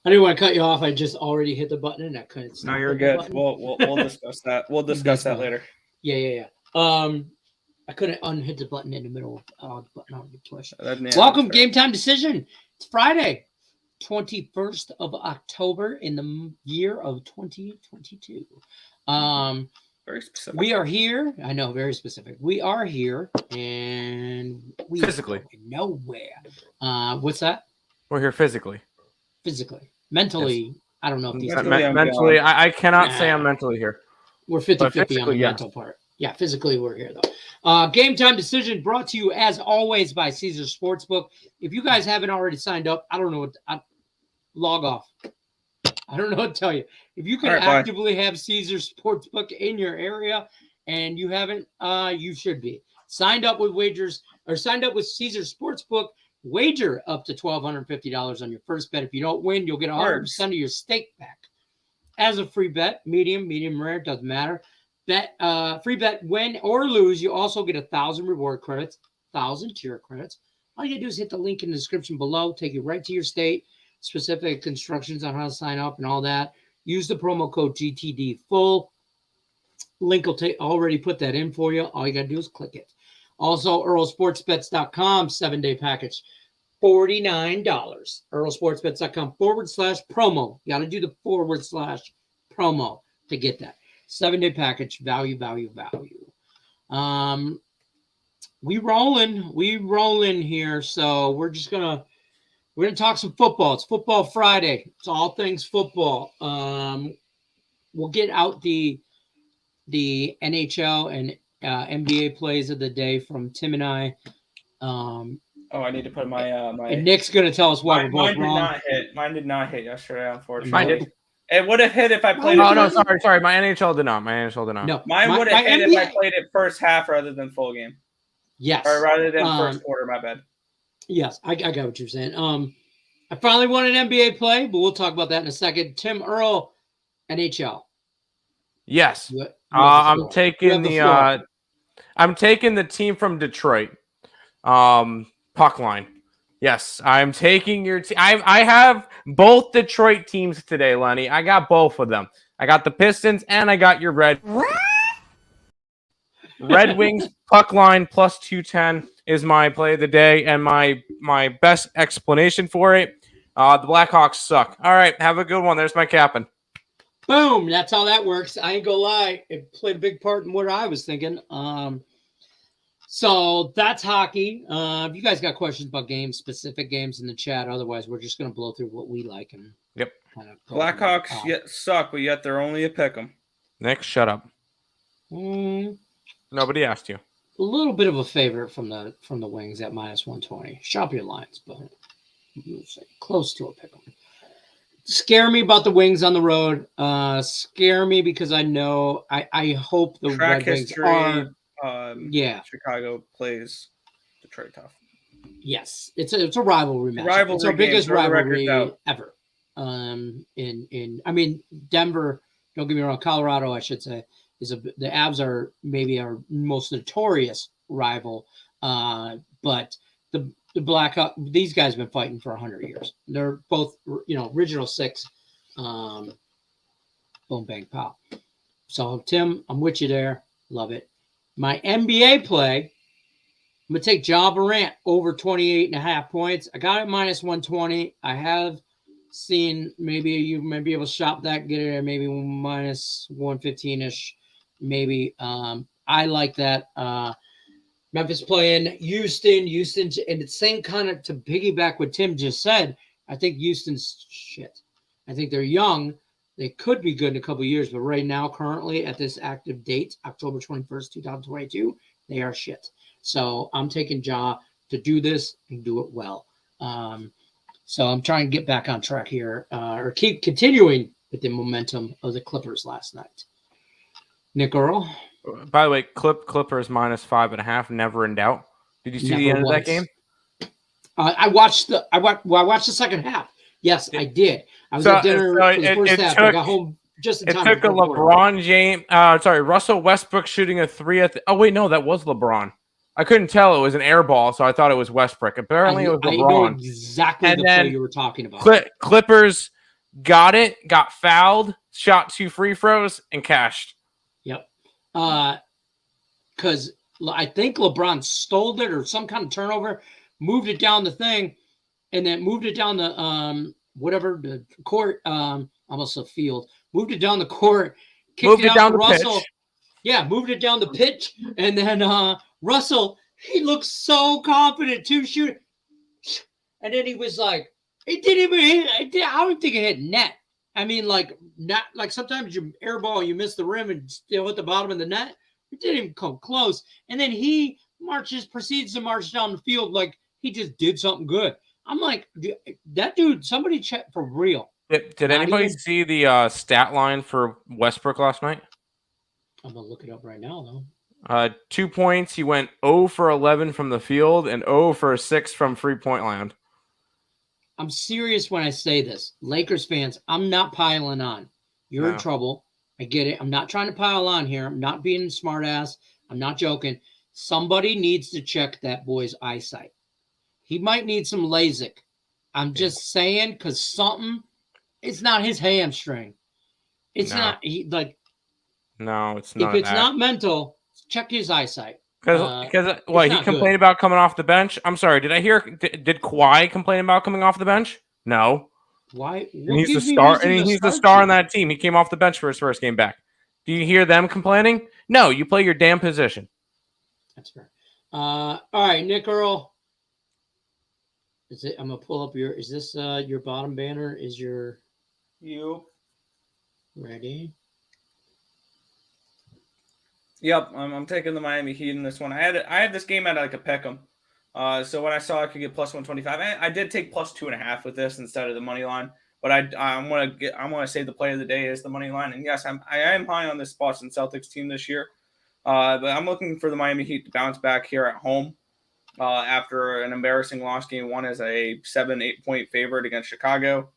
I didn't want to cut you off. I just already hit the button and I couldn't stop. No, you're good. We'll discuss that. We'll discuss that later. Yeah. I couldn't unhit the button in the middle of the button on the push. Welcome, Game Time Decision. It's Friday, 21st of October in the year of 2022. Very specific. We are here. I know, very specific. We are here, and we physically are nowhere. What's that? We're here physically. Physically. Mentally, yes. I don't know if these mentally, I cannot say I'm mentally here. We're 50-50 on the mental part. Yeah, physically we're here, though. Game Time Decision brought to you, as always, by Caesar Sportsbook. If you guys haven't already signed up, I don't know what log off. I don't know what to tell you. If you can actively have Caesar Sportsbook in your area and you haven't, you should be. Signed up with wagers or signed up with Caesar Sportsbook. Wager up to $1,250 on your first bet. If you don't win, you'll get 100% of your stake back. As a free bet, medium rare, doesn't matter. Bet free bet, win or lose, you also get 1,000 reward credits, 1,000 tier credits. All you gotta do is hit the link in the description below, take you right to your state, specific instructions on how to sign up and all that. Use the promo code GTDFull. Link will already put that in for you. All you gotta do is click it. Also, EarlSportsBets.com, 7-day package, $49. EarlSportsBets.com /promo. You got to do the /promo to get that. 7-day package, value. We rolling here. So we're going to talk some football. It's Football Friday. It's all things football. We'll get out the NHL and NBA plays of the day from Tim and I. I need to put my and Nick's going to tell us why we're both wrong. Mine did not hit yesterday, unfortunately. Mine did. It would have hit if I played. Oh, no, sorry. My NHL did not. No, mine would have hit if I played it first half rather than full game. Yes. Or rather than first quarter, my bad. Yes, I got what you're saying. I finally won an NBA play, but we'll talk about that in a second. Tim, Earl, NHL. Yes. I'm taking the team from Detroit. Puck line. Yes, I'm taking your team. I have both Detroit teams today, Lenny. I got both of them. I got the Pistons and I got your Red Wings. Puck line plus 210 is my play of the day and my best explanation for it. The Blackhawks suck. All right, have a good one. There's my captain. Boom. That's how that works. I ain't gonna lie. It played a big part in what I was thinking. So that's hockey. If you guys got questions about specific games in the chat, otherwise we're just gonna blow through what we like and kind of Blackhawks suck, but yet they're only a pick'em. Nick, shut up. Nobody asked you. A little bit of a favorite from the Wings at -120. Shop your lines, but close to a pick'em. Scare me about the Wings on the road. Scare me because I know I hope the Red Wings are. Chicago plays Detroit tough. Yes, it's a rivalry match. It's our biggest rivalry ever. Denver. Don't get me wrong. Colorado, I should say, the Avs are maybe our most notorious rival. But the Blackhawks, these guys have been fighting for 100 years. They're both, original six. Boom, bang, pow. So, Tim, I'm with you there. Love it. My NBA play, I'm going to take Ja Morant over 28.5 points. I got it -120. I have seen maybe you may be able to shop that, get it at maybe -115-ish. Maybe. I like that. Memphis playing Houston, and it's same kind of to piggyback what Tim just said. I think Houston's shit. I think they're young. They could be good in a couple of years, but right now, currently at this active date, October 21st, 2022, they are shit. So I'm taking Ja to do this and do it well. So I'm trying to get back on track here, or keep continuing with the momentum of the Clippers last night. Nick Earl. By the way, Clippers -5.5, never in doubt. Did you see the end of that game? I watched the second half. Yes, I did. I was at dinner for the first half. I got home just in time. It took a LeBron James, Russell Westbrook shooting a three at oh wait, no, that was LeBron. I couldn't tell it was an air ball, so I thought it was Westbrook. Apparently, it was LeBron. I know exactly the play you were talking about. Clippers got it, got fouled, shot 2 free throws, and cashed. Yep. Because I think LeBron stole it or some kind of turnover, moved it down the thing, and then moved it down the the court, almost a field. Moved it down the court, kicked it out down to Russell. Pitch. Yeah, moved it down the pitch, and then Russell, he looked so confident to shoot, and then he was like, it didn't even hit. I don't think it hit net. I mean, not like sometimes you airball, you miss the rim and still hit the bottom of the net. It didn't even come close. And then he proceeds to march down the field like he just did something good. I'm like, that dude, somebody check for real. Did anybody see the stat line for Westbrook last night? I'm going to look it up right now, though. 2 points. He went 0 for 11 from the field and 0 for 6 from three-point land. I'm serious when I say this. Lakers fans, I'm not piling on. You're in trouble. I get it. I'm not trying to pile on here. I'm not being a smart ass. I'm not joking. Somebody needs to check that boy's eyesight. He might need some LASIK. I'm just saying because it's not his hamstring. It's not. No, it's not. If it's not mental, check his eyesight. Because he complained about coming off the bench. I'm sorry. Did I hear? Did Kawhi complain about coming off the bench? No. Why? And he's the star. And he's the star on that team. He came off the bench for his first game back. Do you hear them complaining? No. You play your damn position. That's fair. All right, Nick Earl. I'm gonna pull up your. Is this your bottom banner? Is your you ready? Yep, I'm taking the Miami Heat in this one. I had this game at like a pick'em. So when I saw I could get plus 125, I did take plus 2.5 with this instead of the money line. But I'm gonna say the play of the day is the money line. And yes, I am high on this Boston Celtics team this year. But I'm looking for the Miami Heat to bounce back here at home after an embarrassing loss. Game 1 as a 7-8 point favorite against Chicago.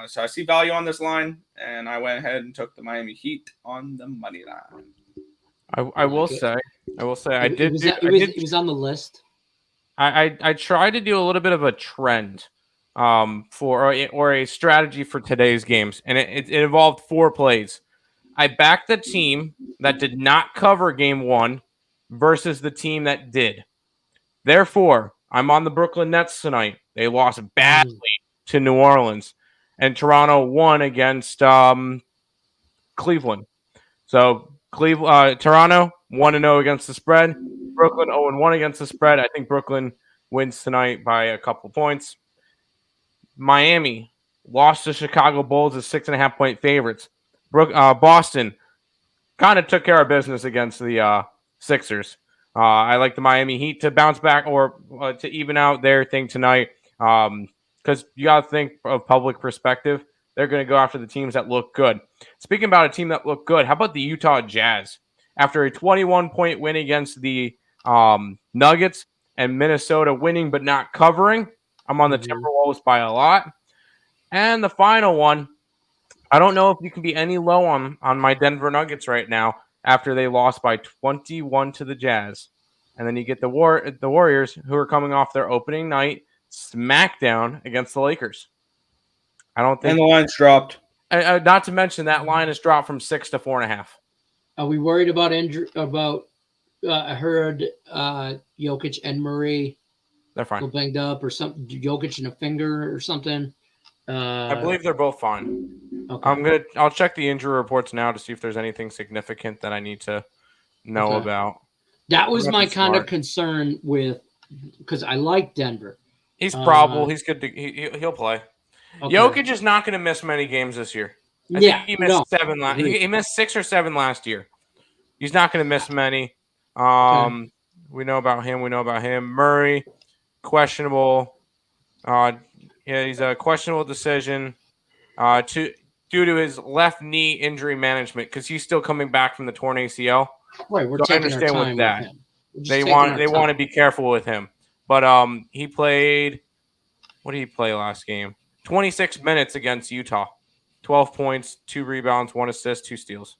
So I see value on this line, and I went ahead and took the Miami Heat on the money line. I will say, I did. It was on the list. I tried to do a little bit of a trend, or a strategy for today's games, and it involved 4 plays. I backed the team that did not cover game 1 versus the team that did. Therefore, I'm on the Brooklyn Nets tonight. They lost badly to New Orleans, and Toronto won against Cleveland. So Toronto 1-0 against the spread. Brooklyn 0-1 against the spread. I think Brooklyn wins tonight by a couple points. Miami lost to Chicago Bulls as 6.5 point favorites. Boston kind of took care of business against the Sixers. I like the Miami Heat to bounce back or to even out their thing tonight because you got to think of public perspective. They're going to go after the teams that look good. Speaking about a team that looked good, how about the Utah Jazz? After a 21-point win against the Nuggets and Minnesota winning but not covering, I'm on the Timberwolves by a lot. And the final one, I don't know if you can be any low on my Denver Nuggets right now after they lost by 21 to the Jazz. And then you get the Warriors, who are coming off their opening night smackdown against the Lakers. I don't think. And the line's dropped. Not to mention that line has dropped from 6 to 4.5. Are we worried about injury? I heard Jokic and Murray. They're fine. Banged up or something. Jokic in a finger or something. I believe they're both fine. Okay. I'll check the injury reports now to see if there's anything significant that I need to know about. That was my kind of concern because I like Denver. He's probable. He's good. He'll play. Okay. Jokic is not going to miss many games this year. I think he missed 7 last. He missed 6 or 7 last year. He's not going to miss many. We know about him. Murray, questionable. He's a questionable decision due to his left knee injury management because he's still coming back from the torn ACL. Right, I understand with that. They want to be careful with him. But he played. What did he play last game? 26 minutes against Utah. 12 points, 2 rebounds, 1 assist, 2 steals.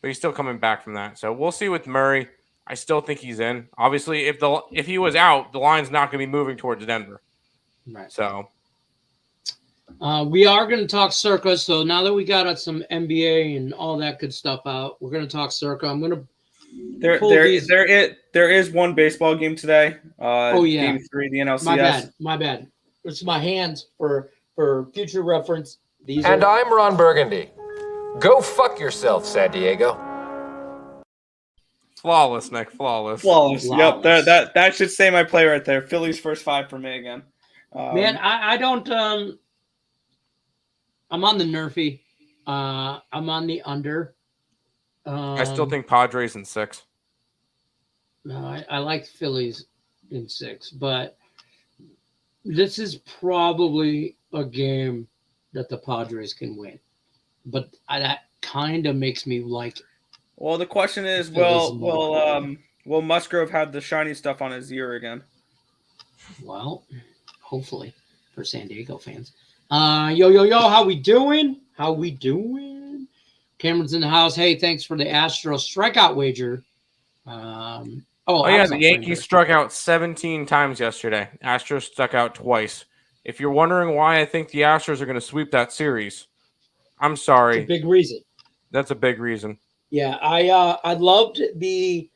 But he's still coming back from that. So we'll see with Murray. I still think he's in. Obviously, if he was out, the line's not going to be moving towards Denver. Right. So We are going to talk Circa. So now that we got some NBA and all that good stuff out, we're going to talk Circa. I'm going to there is one baseball game today. Game 3 of the NLCS. My bad. It's my hands for future reference. I'm Ron Burgundy. Go fuck yourself, San Diego. Flawless, Nick. Flawless. Yep, that should say my play right there. Phillies first 5 for me again. Man, I don't. I'm on the Nerfy. I'm on the under. I still think Padres in 6. No, I like Phillies in 6, but this is probably a game that the Padres can win. But that kind of makes me like. Well, the question is, will Musgrove have the shiny stuff on his ear again? Well, hopefully for San Diego fans. Yo, how we doing? Cameron's in the house. Hey, thanks for the Astros strikeout wager. The Yankees struck out 17 times yesterday. Astros struck out twice. If you're wondering why I think the Astros are going to sweep that series, I'm sorry. It's a big reason. That's a big reason. Yeah, I loved the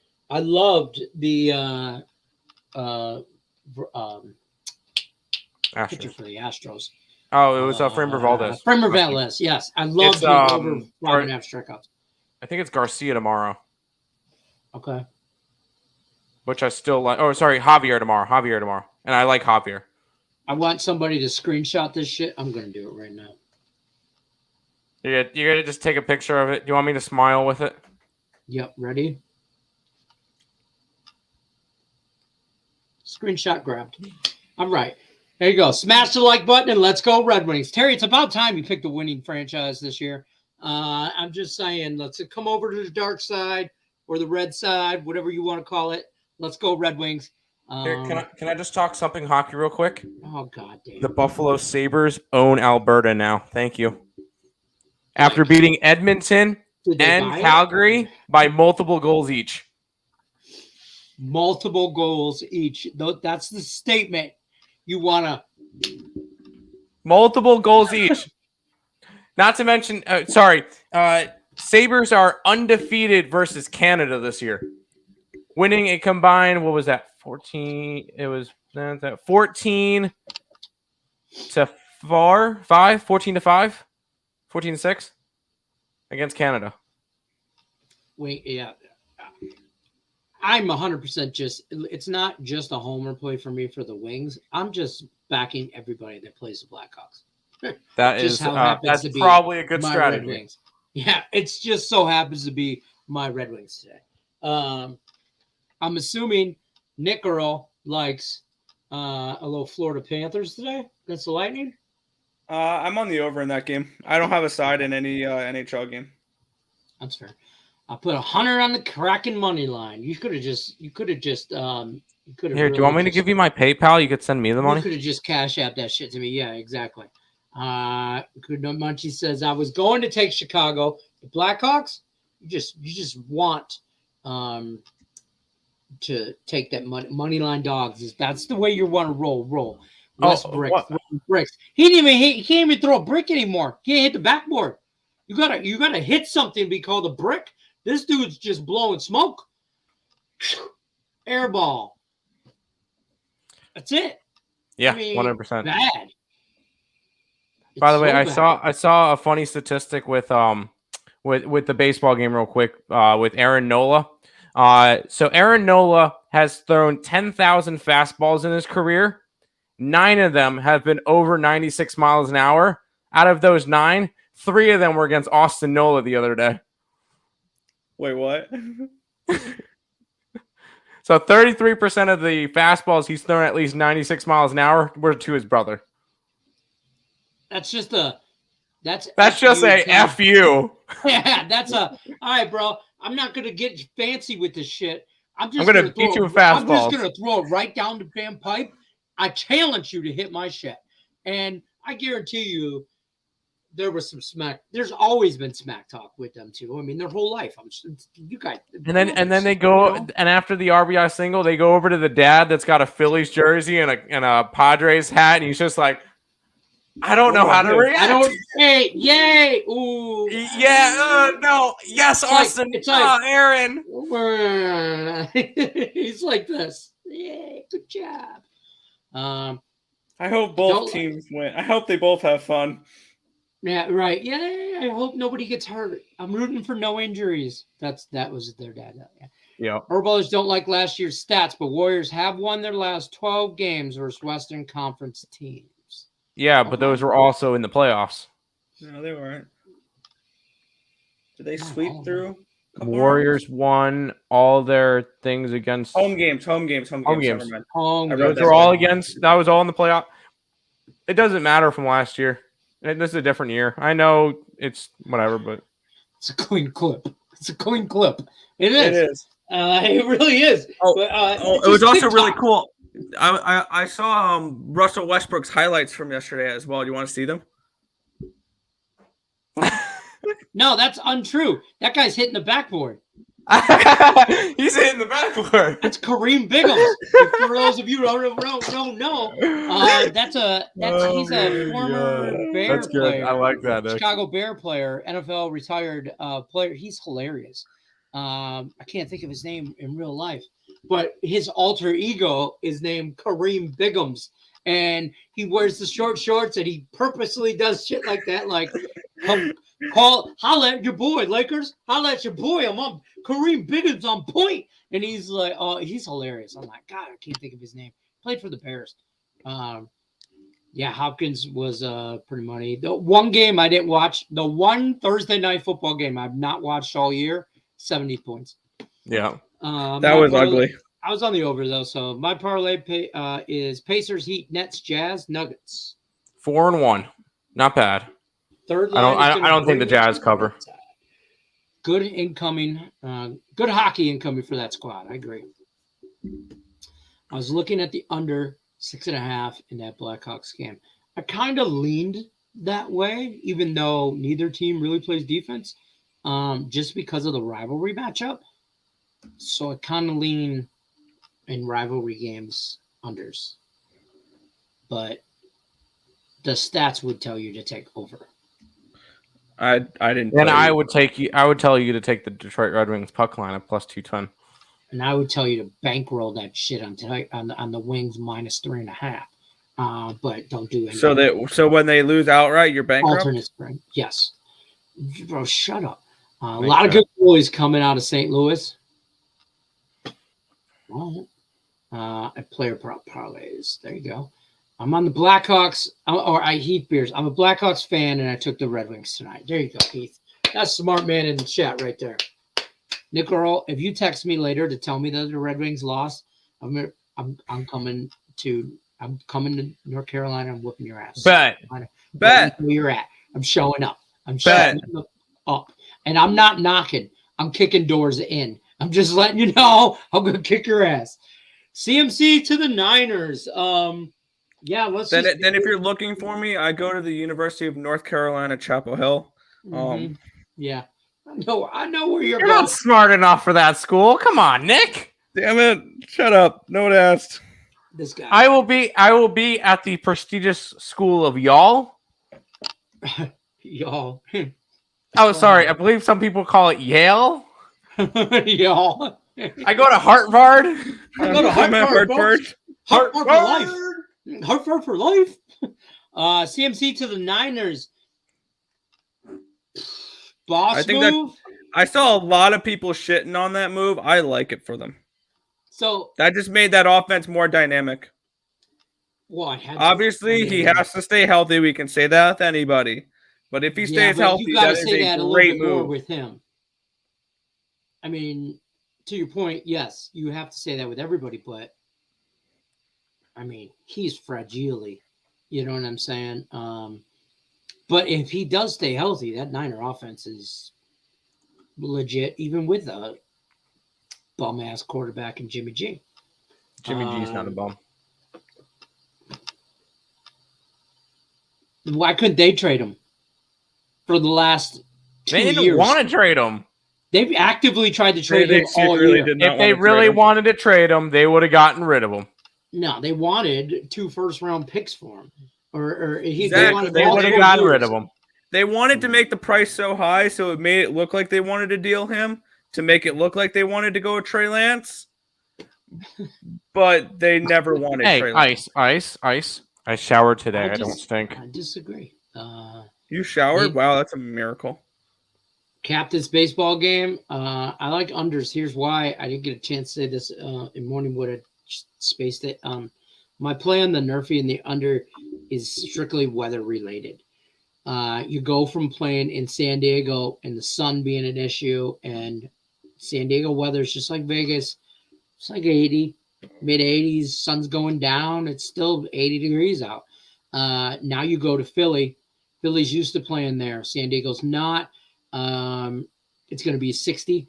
pitcher for the Astros. Oh, it was Framber Valdez. Framber Valdez, yes. I loved him over 5.5 strikeouts. I think it's Garcia tomorrow. Okay. Which I still like. Oh, sorry, Javier tomorrow. And I like Javier. I want somebody to screenshot this shit. I'm going to do it right now. You're going to just take a picture of it? Do you want me to smile with it? Yep, ready? Screenshot grabbed. All right. There you go. Smash the like button and let's go Red Wings. Terry, it's about time you picked a winning franchise this year. I'm just saying, let's come over to the dark side or the red side, whatever you want to call it. Let's go Red Wings. Here, can I just talk something hockey real quick? Oh, God damn. The Buffalo Sabres own Alberta now. Thank you. After beating Edmonton and Calgary by multiple goals each. Multiple goals each. That's the statement. You want to. Multiple goals each. Not to mention, Sabres are undefeated versus Canada this year. Winning a combined, what was that? 14. It was 14 to 5, 14 to 5, 14 to 6 against Canada. Wait, yeah. I'm 100% it's not just a homer play for me for the Wings. I'm just backing everybody that plays the Blackhawks. That's probably a good strategy. Yeah, it's just so happens to be my Red Wings today. I'm assuming Nick Earl likes a little Florida Panthers today against the Lightning. I'm on the over in that game. I don't have a side in any NHL game. That's fair. I put 100 on the Kraken money line. You could have just. Here, do you want me to give you my PayPal? You could send me the money. You could have just cash out that shit to me. Yeah, exactly. Good Munchie says I was going to take Chicago. The Blackhawks. You just want to take that money line dogs. That's the way you want to roll. West bricks. He can't even throw a brick anymore. He can't hit the backboard. You gotta hit something to be called a brick. This dude's just blowing smoke. Air ball. That's it. Yeah, 100%. Bad. By the way, I saw a funny statistic with the baseball game real quick with Aaron Nola. So Aaron Nola has thrown 10,000 fastballs in his career. 9 of them have been over 96 miles an hour. Out of those 9, 3 of them were against Austin Nola the other day. Wait, what? So 33% of the fastballs he's thrown at least 96 miles an hour were to his brother. That's just a F you. Yeah, all right, bro. I'm not gonna get fancy with this shit. I'm gonna beat you with fastballs. I'm just gonna throw it right down the damn pipe. I challenge you to hit my shit, and I guarantee you, there was some smack. There's always been smack talk with them too. I mean, their whole life. You guys. And then they go, and after the RBI single, they go over to the dad that's got a Phillies jersey and a Padres hat, and he's just like, I don't know how to react. I don't. Hey, yay! Ooh. Yeah. No. Yes, Austin. It's like Aaron. He's like this. Yay! Good job. I hope both teams win. I hope they both have fun. Yeah. Right. Yeah. I hope nobody gets hurt. I'm rooting for no injuries. That was their dad. Yeah. Herballers don't like last year's stats, but Warriors have won their last 12 games versus Western Conference teams. Yeah, but those were also in the playoffs. No, they weren't. Did they sweep through? Warriors won all their things against home games. Home games. Those were all against. That was all in the playoff. It doesn't matter from last year. This is a different year. I know it's whatever, but it's a clean clip. It's a clean clip. It is. It is. It really is. Oh, but, it was also really cool. I saw Russell Westbrook's highlights from yesterday as well. Do you want to see them? No, that's untrue. That guy's hitting the backboard. He's hitting the backboard. That's Kareem Biggums. For those of you who don't know, he's a former Bear That's good. player. I like that. Chicago Bear player, NFL retired player. He's hilarious. I can't think of his name in real life, but his alter ego is named Kareem Biggums, and he wears the short shorts and he purposely does shit like that, like holla at your boy, Lakers, holla at your boy. I'm on Kareem Biggums on point, and he's like, oh, he's hilarious. I'm like, God, I can't think of his name. Played for the Bears. Yeah, Hopkins was pretty money. The one game I didn't watch, the one Thursday night football game I've not watched all year. 70 points. Yeah. That was ugly. I was on the over, though. So my parlay is Pacers, Heat, Nets, Jazz, Nuggets. 4-1. Not bad. Third line. I don't think the Jazz cover. Good incoming. Good hockey incoming for that squad. I agree. I was looking at the under 6.5 in that Blackhawks game. I kind of leaned that way, even though neither team really plays defense. Just because of the rivalry matchup. So I kind of lean in rivalry games unders. But the stats would tell you to take over. I didn't. And I would tell you to take the Detroit Red Wings puck line at plus 210. And I would tell you to bankroll that shit on the Wings minus 3.5. But don't do anything. So when they lose outright, you're bankrupt? Alternate spring. Yes. Bro, shut up. A lot of good boys coming out of St. Louis. Well, player prop parlays. There you go. I'm on the Blackhawks, Heath Beers. I'm a Blackhawks fan, and I took the Red Wings tonight. There you go, Heath. That's a smart man in the chat right there. Nick Earl, if you text me later to tell me that the Red Wings lost, I'm coming to North Carolina and whooping your ass. Bet. Where you're at. I'm showing up. I'm showing up. And I'm not knocking. I'm kicking doors in. I'm just letting you know I'm going to kick your ass. CMC to the Niners. Yeah, then if you're looking for me, I go to the University of North Carolina, Chapel Hill. Yeah. I know where you're going. You're not smart enough for that school. Come on, Nick. Damn it. Shut up. No one asked. This guy. I will be at the prestigious school of y'all. Y'all. Oh, sorry. I believe some people call it Yale. Y'all. I go to Harvard. I go to Harvard. Harvard for life. Harvard for life. CMC to the Niners. Boss move. I saw a lot of people shitting on that move. I like it for them. So that just made that offense more dynamic. Well, obviously he has to stay healthy. We can say that with anybody. But if he stays healthy, you gotta that say is that a a great little bit more move with him. I mean, to your point, yes, you have to say that with everybody, but I mean, he's fragile. You know what I'm saying? But if he does stay healthy, that Niner offense is legit, even with a bum-ass quarterback and Jimmy G. Jimmy G's not a bum. Why couldn't they trade him for the last 2 years? They didn't want to trade him. They've actively tried to trade him all year. If they really wanted to trade him, they would have gotten rid of him. No, they wanted 2 first-round picks for him. Exactly. They would have gotten rid of him. They wanted to make the price so high, so it made it look like they wanted to deal him to make it look like they wanted to go with Trey Lance. But they never wanted Trey Lance. Ice. I showered today. I don't stink. I disagree. You showered? Wow, that's a miracle. Captain's baseball game. I like unders. Here's why. I didn't get a chance to say this in morning would have spaced it. My play on the Nerfy and the under is strictly weather related. You go from playing in San Diego and the sun being an issue, and San Diego weather is just like Vegas. It's like 80, mid 80s. Sun's going down. It's still 80 degrees out. Now you go to Philly. Philly's used to playing there. San Diego's not. It's going to be 60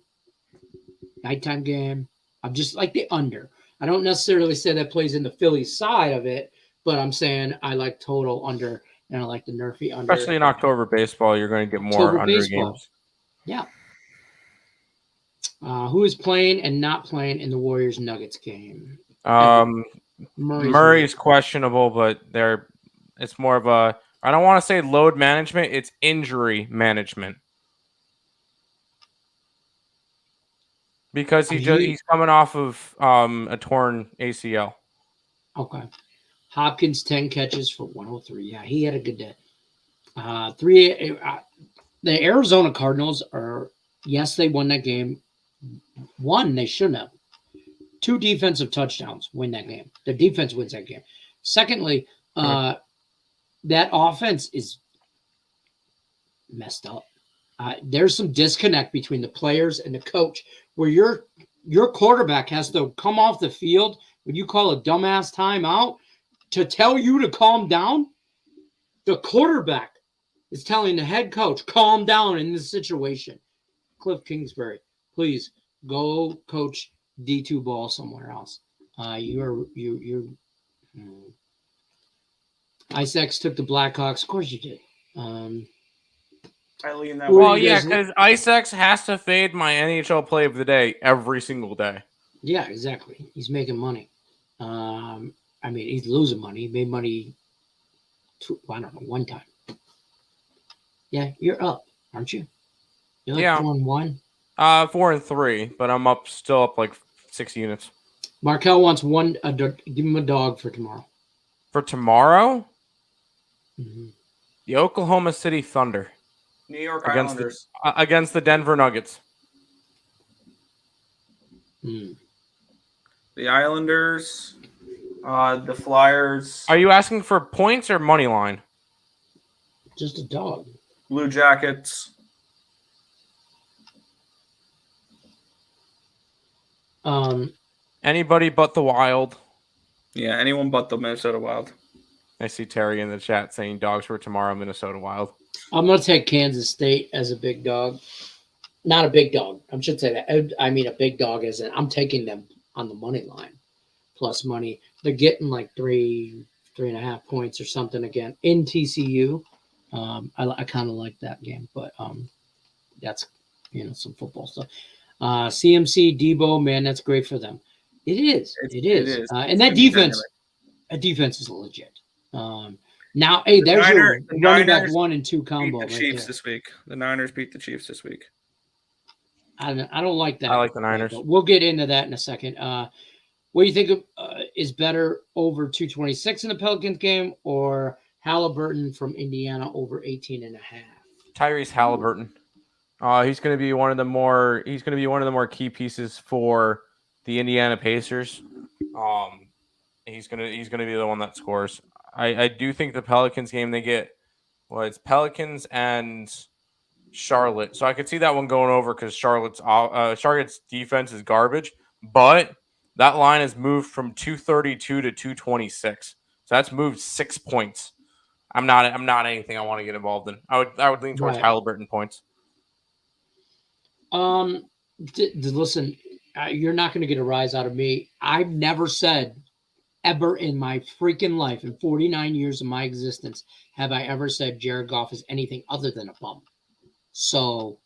nighttime game. I'm just like the under. I don't necessarily say that plays in the Philly side of it, but I'm saying I like total under, and I like the Nerfy under. Especially in October baseball, you're going to get more under games. Yeah. Who is playing and not playing in the Warriors Nuggets game? Murray's questionable, but it's more of a, I don't want to say load management, it's injury management. Because he's coming off of a torn ACL. Okay. Hopkins 10 catches for 103. Yeah, he had a good day. The Arizona Cardinals are, yes, they won that game. One, they shouldn't have. 2 defensive touchdowns win that game. The defense wins that game. Secondly, that offense is messed up. There's some disconnect between the players and the coach where your quarterback has to come off the field when you call a dumbass timeout to tell you to calm down. The quarterback is telling the head coach, calm down in this situation. Cliff Kingsbury, please go coach D2 ball somewhere else. Isaacs took the Blackhawks. Of course you did. I lean that well, yeah, because Isaacs has to fade my NHL play of the day every single day. Yeah, exactly. He's making money. I mean, he's losing money. He made money, I don't know, one time. Yeah, you're up, aren't you? You're like 4-1? 4-3, but I'm still up like 6 units. Markel wants give him a dog for tomorrow. For tomorrow? Mm-hmm. The Oklahoma City Thunder. New York Islanders. Against the Denver Nuggets. The Islanders. The Flyers. Are you asking for points or money line? Just a dog. Blue Jackets. Anybody but the Wild. Yeah, anyone but the Minnesota Wild. I see Terry in the chat saying dogs for tomorrow, Minnesota Wild. I'm going to take Kansas State as a big dog. Not a big dog. I should say that. I mean a big dog as in I'm taking them on the money line. Plus money. They're getting like 3.5 points or something again in TCU. I kind of like that game, but that's some football stuff. CMC, Debo, man, that's great for them. It is. And that defense is legit. Now, hey, there's your running back 1 and 2 combo. Beat the Chiefs this week. The Niners beat the Chiefs this week. I don't like that. I like the Niners. We'll get into that in a second. What do you think is better, over 226 in the Pelicans game or Halliburton from Indiana over 18.5? Tyrese Halliburton. He's going to be one of the more key pieces for the Indiana Pacers. He's going to be the one that scores. I do think the Pelicans game they get, it's Pelicans and Charlotte. So I could see that one going over because Charlotte's defense is garbage, but that line has moved from 232 to 226. So that's moved 6 points. I'm not anything I want to get involved in. I would lean towards Halliburton points. Listen, you're not going to get a rise out of me. I've never said ever in my freaking life, in 49 years of my existence, have I ever said Jared Goff is anything other than a bum. So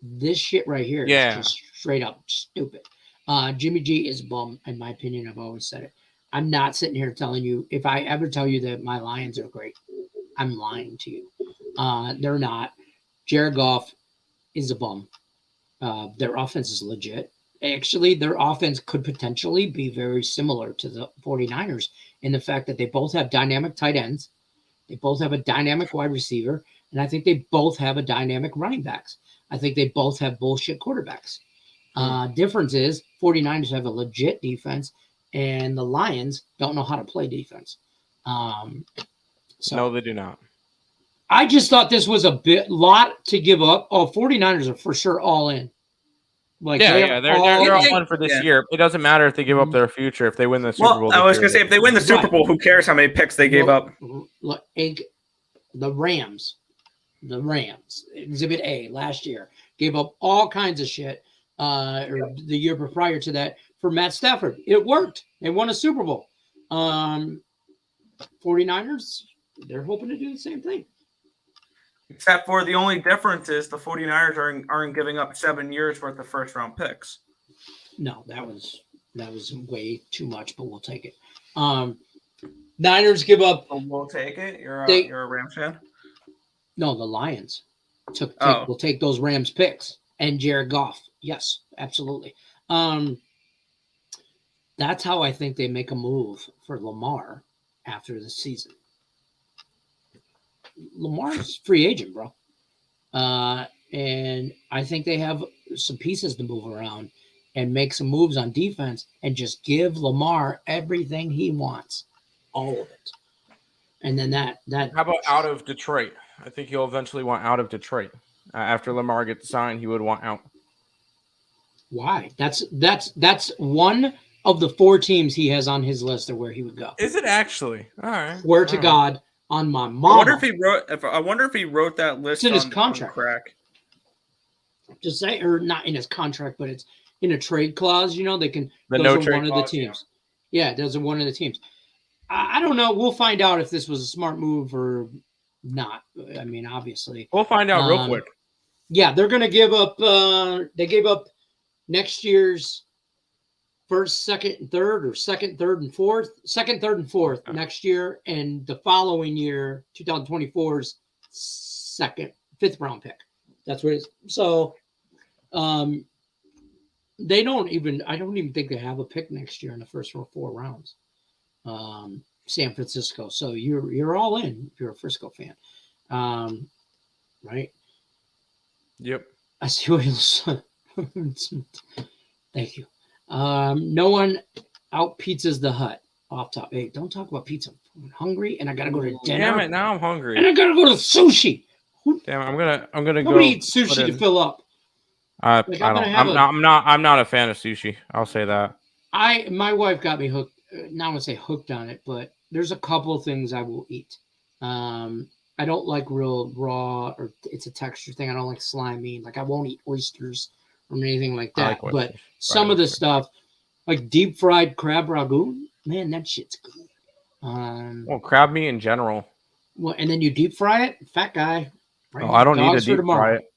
this shit right here is just straight up stupid. Jimmy G is a bum, in my opinion. I've always said it. I'm not sitting here telling you. If I ever tell you that my Lions are great, I'm lying to you. They're not. Jared Goff is a bum. Their offense is legit. Actually, their offense could potentially be very similar to the 49ers in the fact that they both have dynamic tight ends. They both have a dynamic wide receiver. And I think they both have a dynamic running backs. I think they both have bullshit quarterbacks. Difference is 49ers have a legit defense and the Lions don't know how to play defense. No, they do not. I just thought this was a lot to give up. 49ers are for sure all in. Like they're all in for this year. It doesn't matter if they give up their future. If they win the Super Bowl, I was gonna say if they win the Super Bowl, who cares how many picks they gave up? Look, the Rams, Exhibit A last year gave up all kinds of shit. Or the year prior to that for Matt Stafford, it worked. They won a Super Bowl. 49ers, they're hoping to do the same thing. Except for the only difference is the 49ers aren't giving up 7 years worth of first round picks. No, that was way too much, but we'll take it. Niners give up. We'll take it. You're a Rams fan? No, the Lions will take those Rams picks and Jared Goff. Yes, absolutely. That's how I think they make a move for Lamar after the season. Lamar's free agent, bro. And I think they have some pieces to move around and make some moves on defense and just give Lamar everything he wants. All of it. And then that how about out of Detroit? I think he'll eventually want out of Detroit. After Lamar gets signed, he would want out. Why? That's one of the 4 teams he has on his list of where he would go. Is it actually? All right. Swear to God on my mom. I wonder if he wrote that list in his contract. On crack. Just say, or not in his contract, but it's in a trade clause. You know, they can. Those are trade one of the teams. Yeah, those are one of the teams. I don't know. We'll find out if this was a smart move or not. I mean, obviously, we'll find out real quick. Yeah, they're going to give up. They gave up next year's first, second, and third, or second, third, and fourth. Second, third, and fourth next year, and the following year, 2024's fifth round pick. That's what it is. So, they don't even. I don't even think they have a pick next year in the first 4 rounds. San Francisco. So you're all in if you're a Frisco fan, right? Yep. I see what you're. Thank you. No one out pizzas the Hut off top. Hey, don't talk about pizza. I'm hungry and I gotta go to dinner. Damn it! Now I'm hungry. And I gotta go to sushi. Damn, I'm gonna Nobody go. eats sushi to fill up. I don't. I'm not a fan of sushi. I'll say that. My wife got me hooked. Not want to say hooked on it, but there's a couple of things I will eat. I don't like real raw, or it's a texture thing. I don't like slimy. Like I won't eat oysters or anything like that. But some of the stuff, like deep fried crab ragout, man, that shit's good. Well, crab meat in general. Well, and then you deep fry it, fat guy. Right? Oh, I don't need to deep fry it.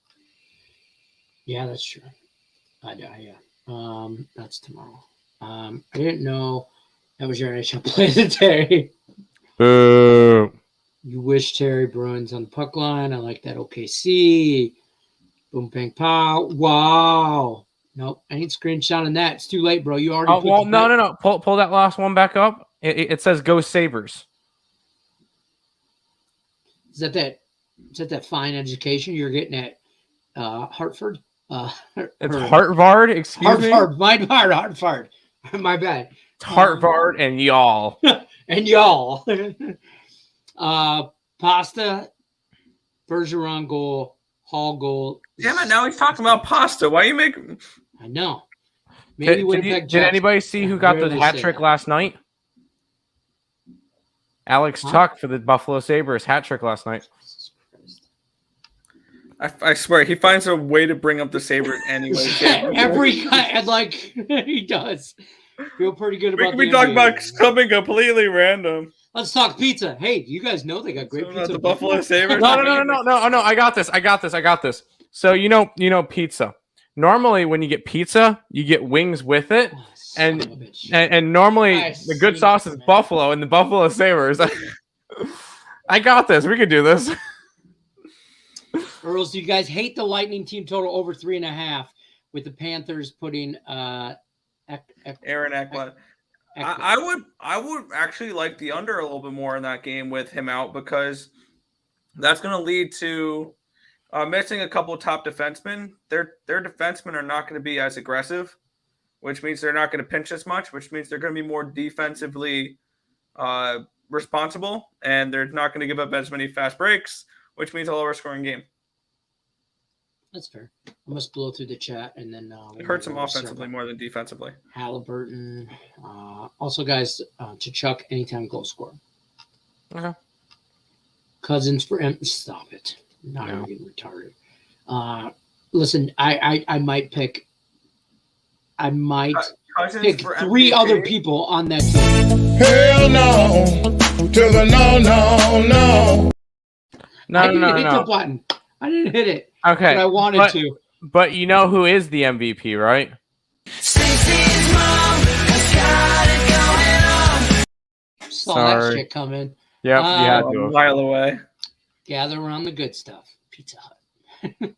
Yeah, that's true. Yeah. That's tomorrow. I didn't know that was your NHL play of the day. Boo. You wish Terry Bruins on the puck line. I like that. OKC. Boom, bang, pow. Wow. Nope. I ain't screenshotting that. It's too late, bro. You already. Oh, well, no. Pull that last one back up. It says "Go Sabres." Is that that fine education you're getting at Hartford? It's Harvard. Excuse me. Hartford. My bad. It's Hartford and y'all. And y'all. Pasta, Bergeron goal, Hall goal. Damn it! Now he's talking about pasta. Why are you making? I know. Maybe did anybody see who got the hat trick last night? Alex Tuck for the Buffalo Sabres hat trick last night. I swear he finds a way to bring up the Sabres anyway. Every guy, like he does. Feel pretty good about. We talk about something completely random. Let's talk pizza. Hey, you guys know they got great pizza. The Buffalo Sabres. No. I got this. So you know pizza. Normally, when you get pizza, you get wings with it. And normally the good sauce is Buffalo and the Buffalo Sabres. I got this. We can do this. Earls, do you guys hate the Lightning team total over 3.5 with the Panthers putting Aaron Ekblad? I would actually like the under a little bit more in that game with him out, because that's going to lead to missing a couple of top defensemen. Their defensemen are not going to be as aggressive, which means they're not going to pinch as much, which means they're going to be more defensively responsible, and they're not going to give up as many fast breaks, which means a lower scoring game. That's fair. I must blow through the chat, and then it hurts them offensively more than defensively. Halliburton. Also, guys, to Chuck, anytime goal scorer. Okay. Cousins for stop it. Now I'm getting retarded. Listen, I might pick. I might pick 3 other people on that team. Hell no to the no. I didn't hit the button. I didn't hit it. Okay, but I wanted to. But you know who is the MVP, right? Saw that shit coming. Yep, you had to. A mile away. Gather around the good stuff. Pizza Hut.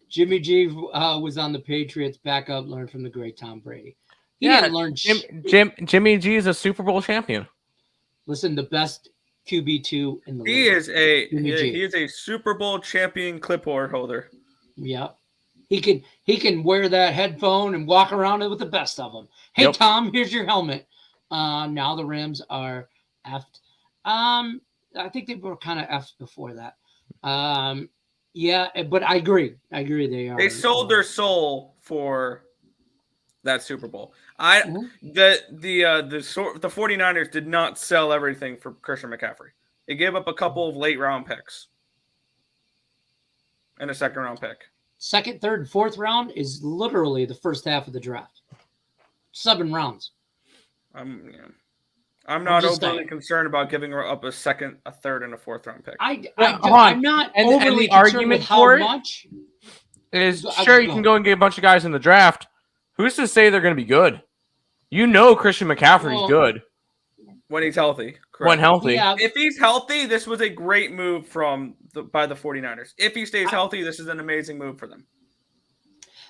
Jimmy G was on the Patriots. Back up, learn from the great Tom Brady. He didn't learn Jimmy G is a Super Bowl champion. Listen, the best QB2 in the league. He is a Super Bowl champion clipboard holder. Yeah. He can wear that headphone and walk around with the best of them. Hey, yep. Tom, here's your helmet. Now the Rams are effed. I think they were kind of effed before that. Yeah, but I agree. They are. They sold their soul for that Super Bowl. The 49ers did not sell everything for Christian McCaffrey. They gave up a couple of late round picks and a second round pick. Second, third, and fourth round is literally the first half of the draft. 7 rounds. I'm not overly concerned about giving up a second, a third, and a fourth round pick. I'm not overly concerned with how much. Is sure you can go and get a bunch of guys in the draft. Who's to say they're going to be good? You know Christian McCaffrey's good. When he's healthy. Correct. When healthy. Yeah. If he's healthy, this was a great move by the 49ers. If he stays healthy, this is an amazing move for them.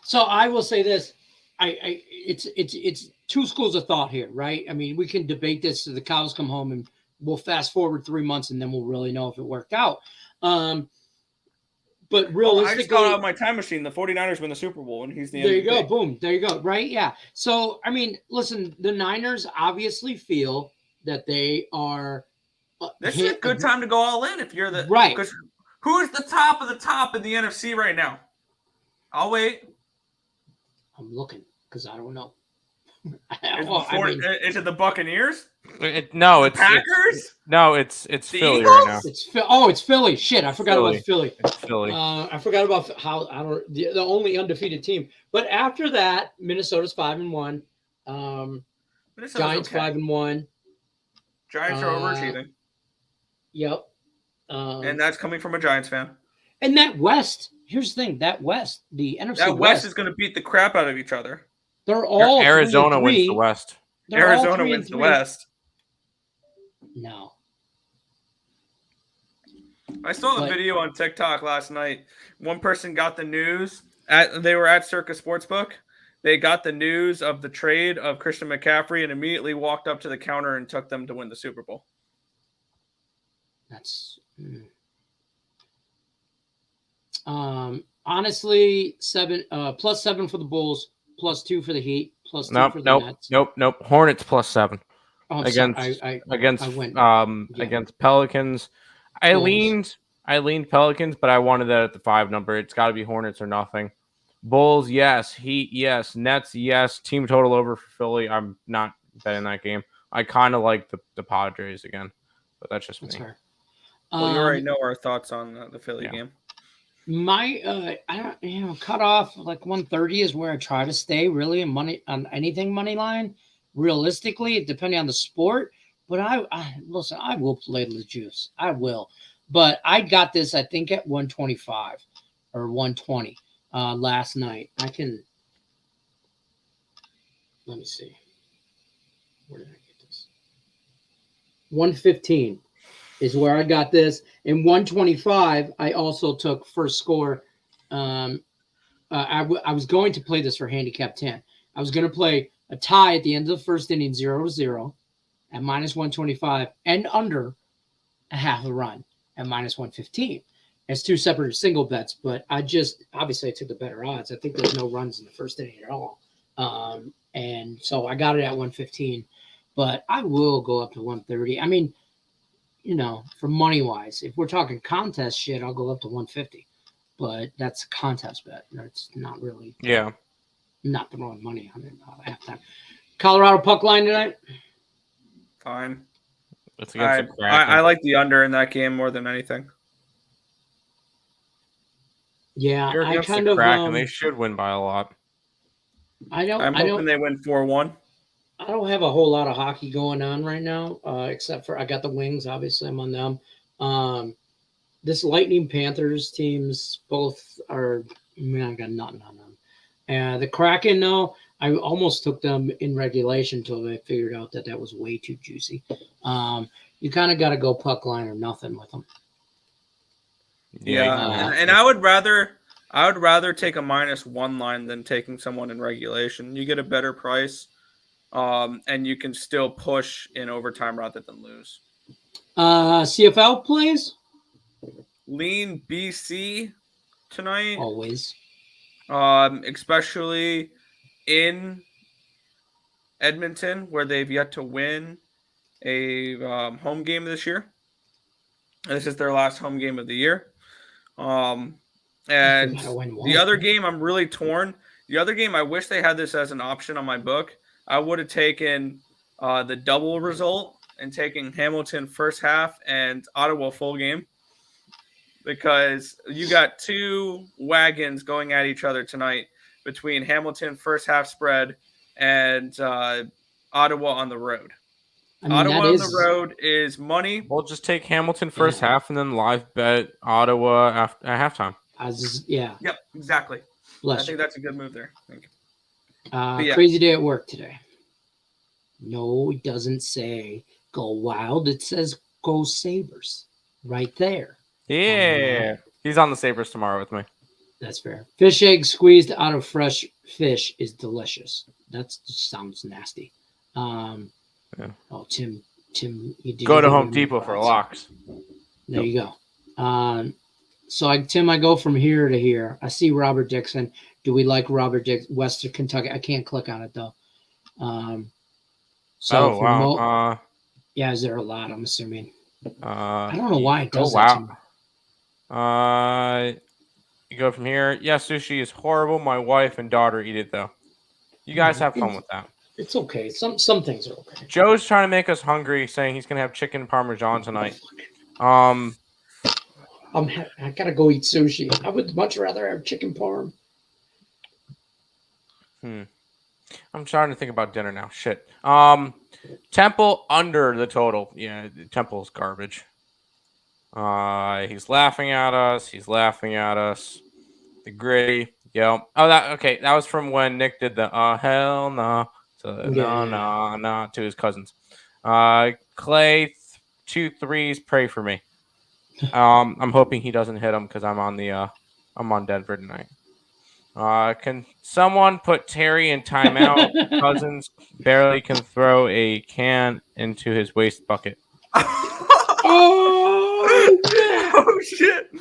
So I will say this. It's 2 schools of thought here, right? I mean, we can debate this till the cows come home, and we'll fast forward 3 months, and then we'll really know if it worked out. But realistically, I just got out of my time machine. The 49ers win the Super Bowl, and he's the MVP. There you go. Boom. There you go. Right? Yeah. So, I mean, listen, the Niners obviously feel that they are. This is a good time to go all in if you're the right. Because who's the top of the top in the NFC right now? I'll wait. I'm looking because I don't know. Is it the Buccaneers? No, it's Packers. It's Philly Eagles? right now. It's Philly. Shit, I forgot about Philly. It's Philly. I forgot about how the only undefeated team. But after that, Minnesota's 5-1. Giants 5-1. Giants are overachieving. Yep. And that's coming from a Giants fan. And that West. Here's the thing. That West, the NFC that West is going to beat the crap out of each other. They're all Arizona wins the West. Arizona wins the West. No. I saw a video on TikTok last night. One person got the news. They were at Circa Sportsbook. They got the news of the trade of Christian McCaffrey and immediately walked up to the counter and took them to win the Super Bowl. That's honestly +7 for the Bulls, +2 for the Heat, +2 for the Nets. Nope. Hornets +7 against against Pelicans. I leaned Pelicans, but I wanted that at the 5 number. It's got to be Hornets or nothing. Bulls, yes. Heat, yes. Nets, yes. Team total over for Philly. I'm not betting that game. I kind of like the Padres again, but that's just me. That's fair. Well, you already know our thoughts on the Philly game. My cut off like 130 is where I try to stay really on anything money line. Realistically, depending on the sport, but I will play the juice. I will, but I got this I think at 125 or 120 last night. Let me see. Where did I get this? 115 is where I got this. And 125, I also took first score. I was going to play this for handicap 10. I was going to play a tie at the end of the first inning, 0-0 at minus 125 and under a half a run at minus 115. It's two separate single bets, but obviously I took the better odds. I think there's no runs in the first inning at all. And so I got it at 115, but I will go up to 130. I mean, for money wise, if we're talking contest shit, I'll go up to 150, but that's a contest bet. It's not really, not throwing money on it halftime. Colorado puck line tonight. Fine. It's against I like the under in that game more than anything. Yeah, I kind of. And they should win by a lot. I'm hoping they win 4-1. I don't have a whole lot of hockey going on right now, except for I got the Wings. Obviously, I'm on them. This Lightning Panthers teams both are. I got nothing on them. And the Kraken, though, I almost took them in regulation until they figured out that was way too juicy. You kind of got to go puck line or nothing with them. Yeah, and I would rather take a -1 line than taking someone in regulation. You get a better price, and you can still push in overtime rather than lose. CFL plays? Lean BC tonight. Always. Especially in Edmonton, where they've yet to win a home game this year. And this is their last home game of the year. And the other game, I'm really torn. The other game, I wish they had this as an option on my book. I would have taken the double result and taking Hamilton first half and Ottawa full game, because you got two wagons going at each other tonight between Hamilton first half spread and Ottawa on the road. Ottawa on the road is money. We'll just take Hamilton first half and then live bet Ottawa at halftime. Yep, exactly. I think that's a good move there. Thank you. Crazy day at work today. No, it doesn't say go wild. It says go Sabres right there. Yeah. He's on the Sabres tomorrow with me. That's fair. Fish egg squeezed out of fresh fish is delicious. That sounds nasty. Oh, Tim, you did go to Home Depot for locks. There you go. Tim, I go from here to here. I see Robert Dixon. Do we like Robert Dixon? Western Kentucky. I can't click on it though. Wow. Is there a lot? I'm assuming. I don't know why it does that to me. You go from here. Yeah, sushi is horrible. My wife and daughter eat it though. You guys have fun with that. It's okay. Some things are okay. Joe's trying to make us hungry, saying he's gonna have chicken parmesan tonight. I gotta go eat sushi. I would much rather have chicken parm. I'm starting to think about dinner now. Shit. Temple under the total. Yeah, Temple's garbage. He's laughing at us. The gritty. Yep. Oh, that was from when Nick did the hell no. So no to his cousins. Clay, 2 threes. Pray for me. I'm hoping he doesn't hit him because I'm on Denver tonight. Can someone put Terry in timeout? Cousins barely can throw a can into his waste bucket. Oh shit!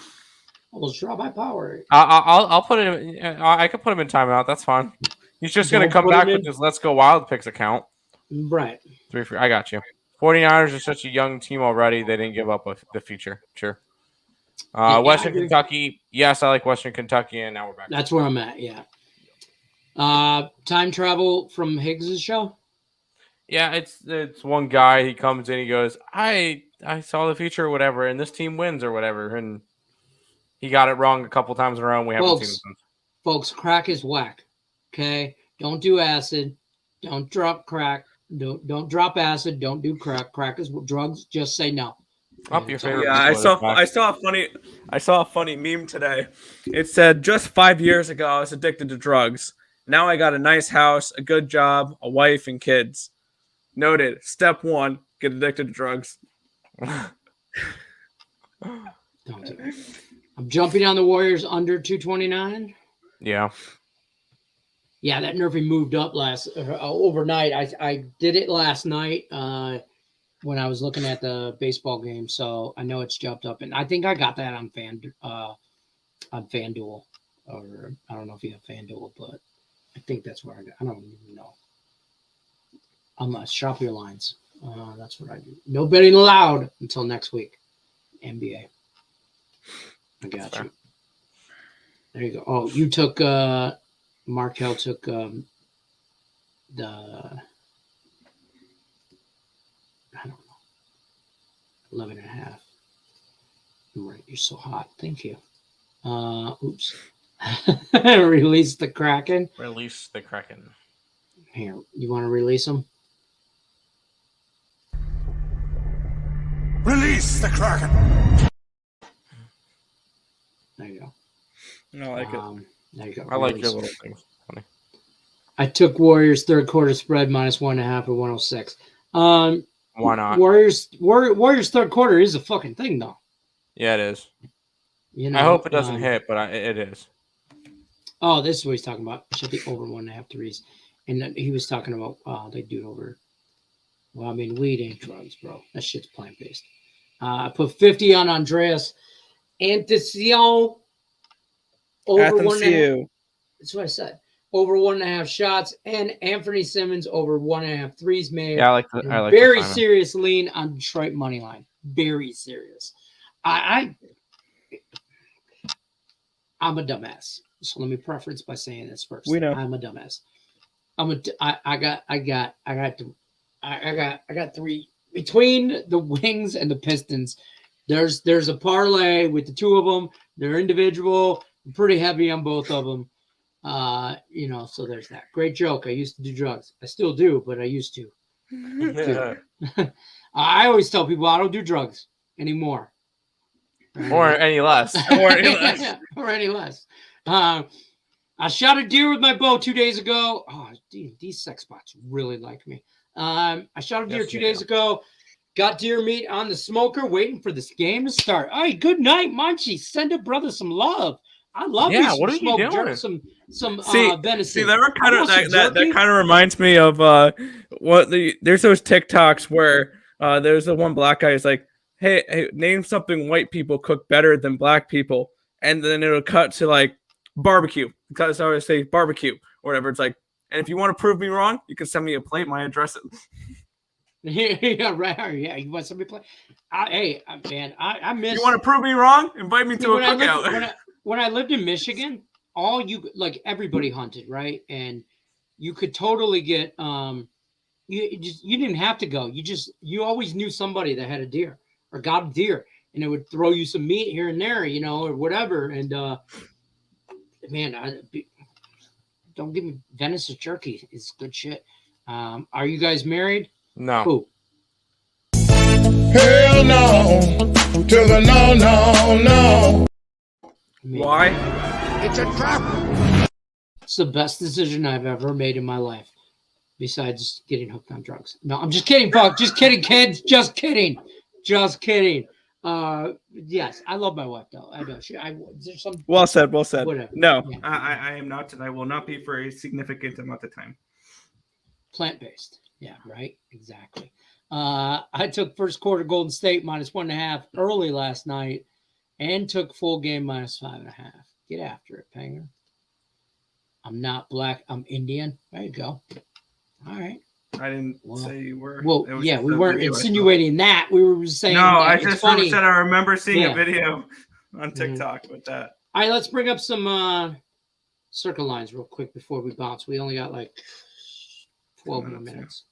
Almost drop my power. I'll put him. I could put him in timeout. That's fine. He's just going to come back with his Let's Go Wild Picks account. Right. 3 for I got you. 49ers are such a young team already. They didn't give up with the future. Sure. Western Kentucky. Yes, I like Western Kentucky, and now we're back. That's where I'm at, yeah. Time travel from Higgs' show? Yeah, it's one guy. He comes in, he goes, I saw the future or whatever, and this team wins or whatever. And he got it wrong a couple times in a row, and we haven't seen him. Folks, crack is whack. Okay? Don't do acid. Don't drop crack. Don't drop acid. Don't do crack. Crack is drugs. Just say no. Up your favorite. Yeah, I saw a funny meme today. It said, just 5 years ago, I was addicted to drugs. Now I got a nice house, a good job, a wife, and kids. Noted. Step 1: get addicted to drugs. Don't do it. I'm jumping on the Warriors under 229. Yeah. Yeah, that Nerfy moved up overnight. I did it last night when I was looking at the baseball game, so I know it's jumped up, and I think I got that on FanDuel, or I don't know if you have FanDuel, but I think that's where I got. I don't even know. Shop your lines. That's what I do. No betting allowed until next week. NBA. I got you. There you go. Oh, you took Markel took the I don't know 11.5. Right, you're so hot. Thank you. Oops. Release the Kraken. Release the Kraken. Here, you want to release him? Release the Kraken. There you go. I like it. There you go. I like your little things. Funny. I took Warriors third quarter spread -1.5 or 106. Why not? Warriors third quarter is a fucking thing though. Yeah, it is. You know, I hope it doesn't hit, but it is. Oh, this is what he's talking about. Should be over 1.5 threes. And then he was talking about they do it over. Well, I mean, weed ain't drugs, bro. That shit's plant-based. I put 50 on Andreas Anticiano over 1.5. That's what I said. Over 1.5 shots, and Anthony Simmons over 1.5 threes made. Yeah, I like very serious lean on Detroit money line. Very serious. I'm a dumbass. So let me preference by saying this first. We know. I'm a dumbass. I got three between the Wings and the Pistons. There's a parlay with the two of them. They're individual. I'm pretty heavy on both of them. So there's that. Great joke. I used to do drugs. I still do, but I used to. I always tell people I don't do drugs anymore. Or any less. Or any less. I shot a deer with my bow 2 days ago. Oh, these sex bots really like me. I shot a deer 2 days ago. Got deer meat on the smoker, waiting for this game to start. All right, good night, Munchie. Send a brother some love. I love you. What are you doing? Some venison. See, that kind of reminds me of there's those TikToks where there's the one black guy is like, hey, name something white people cook better than black people, and then it'll cut to like barbecue. Because I always say barbecue or whatever. It's like, and if you want to prove me wrong, you can send me a plate. My address is. Yeah, right. Yeah, you want somebody to play? Man, I miss. You want to prove me wrong? Invite me to a cookout. When I lived in Michigan, everybody hunted, right? And you could totally get you didn't have to go. You always knew somebody that had a deer or got a deer, and it would throw you some meat here and there, or whatever. And man, don't give me venison jerky. It's good shit. Are you guys married? No. Who? Hell no. To the no. Why? It's a trap. It's the best decision I've ever made in my life, besides getting hooked on drugs. No, I'm just kidding, fuck. Just kidding, kids. Just kidding. Yes, I love my wife though. I do. There's some. Well said. Whatever. No, yeah. I am not, and I will not be for a significant amount of time. Plant-based. Yeah, right. Exactly. I took first quarter Golden State -1.5 early last night, and took full game -5.5. Get after it, Panger. I'm not black. I'm Indian. There you go. All right. I didn't say you were. Well, yeah, we weren't insinuating that. We were saying. No, I just said I remember seeing a video on TikTok with that. All right, let's bring up some circle lines real quick before we bounce. We only got like 12 more minutes.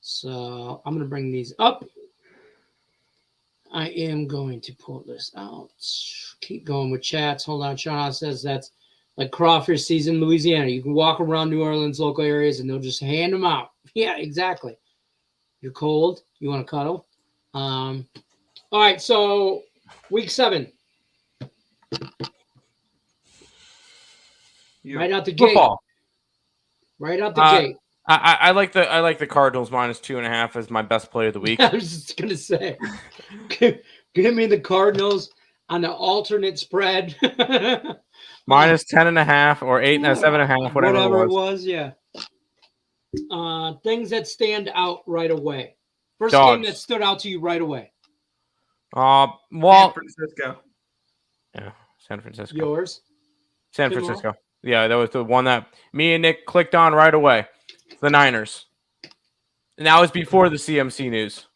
So I'm going to bring these up. I am going to pull this out. Keep going with chats. Hold on. Sean says that's like crawfish season in Louisiana. You can walk around New Orleans local areas and they'll just hand them out. Yeah, exactly. You're cold. You want to cuddle? All right. So week 7. Right out the gate. Football. Right out the gate. I like the Cardinals -2.5 as my best play of the week. I was just gonna say, give me the Cardinals on the alternate spread. -10.5 or 7.5, whatever it was. Yeah. Things that stand out right away. First game that stood out to you right away. Well, San Francisco. Yeah, San Francisco. Yours? San Francisco. Yeah, that was the one that me and Nick clicked on right away. The Niners. And that was before the CMC news.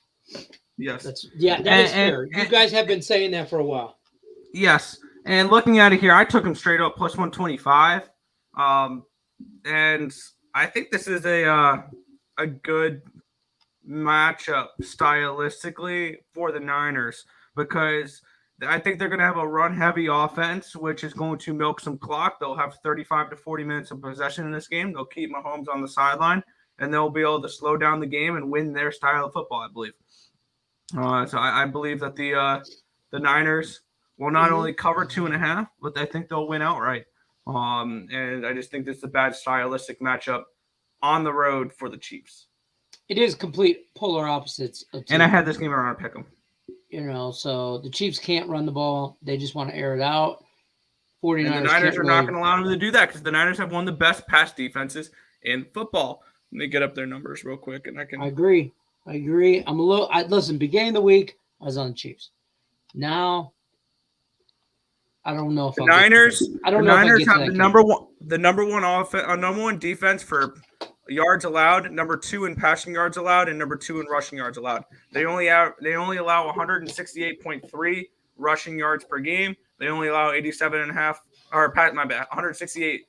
Yes. That is fair. You guys have been saying that for a while. Yes. And looking at it here, I took him straight up +125. And I think this is a good matchup stylistically for the Niners because I think they're going to have a run-heavy offense, which is going to milk some clock. They'll have 35 to 40 minutes of possession in this game. They'll keep Mahomes on the sideline, and they'll be able to slow down the game and win their style of football, I believe. So I believe that the Niners will not only cover 2.5, but I think they'll win outright. And I just think this is a bad stylistic matchup on the road for the Chiefs. It is complete polar opposites. And I had this game around to pick them. So the Chiefs can't run the ball. They just want to air it out. 49ers and the Niners are not going to allow them to do that because the Niners have one of the best pass defenses in football. Let me get up their numbers real quick, and I agree. Listen, beginning of the week, I was on the Chiefs. Now, I don't know if the Niners. I don't know. Niners have the number one offense, number one defense for yards allowed, number 2 in passing yards allowed, and number 2 in rushing yards allowed. They only allow 168.3 rushing yards per game. They only allow 168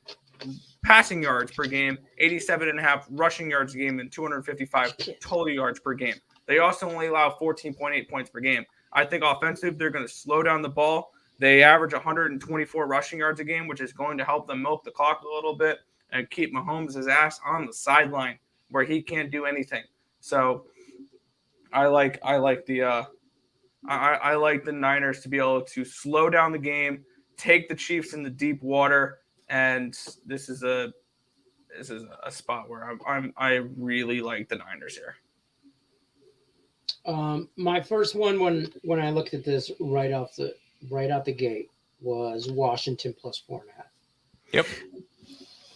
passing yards per game, 87.5 rushing yards a game, and 255 total yards per game. They also only allow 14.8 points per game. I think offensive, they're going to slow down the ball. They average 124 rushing yards a game, which is going to help them milk the clock a little bit and keep Mahomes' ass on the sideline where he can't do anything. So I like the Niners to be able to slow down the game, take the Chiefs in the deep water, and this is a spot where I really like the Niners here. My first one when I looked at this right out the gate was Washington +4.5. Yep.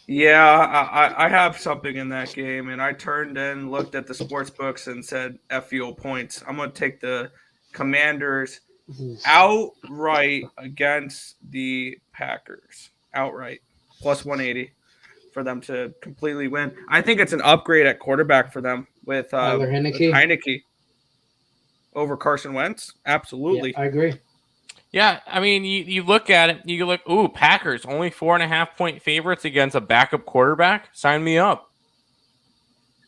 Yeah, I have something in that game, and I turned and looked at the sports books and said FEO points. I'm going to take the Commanders outright against the Packers. Outright. +180 for them to completely win. I think it's an upgrade at quarterback for them with Heineke over Carson Wentz. Absolutely. Yeah, I agree. Yeah, I mean, you look at it, you look, Packers, only 4.5-point favorites against a backup quarterback? Sign me up.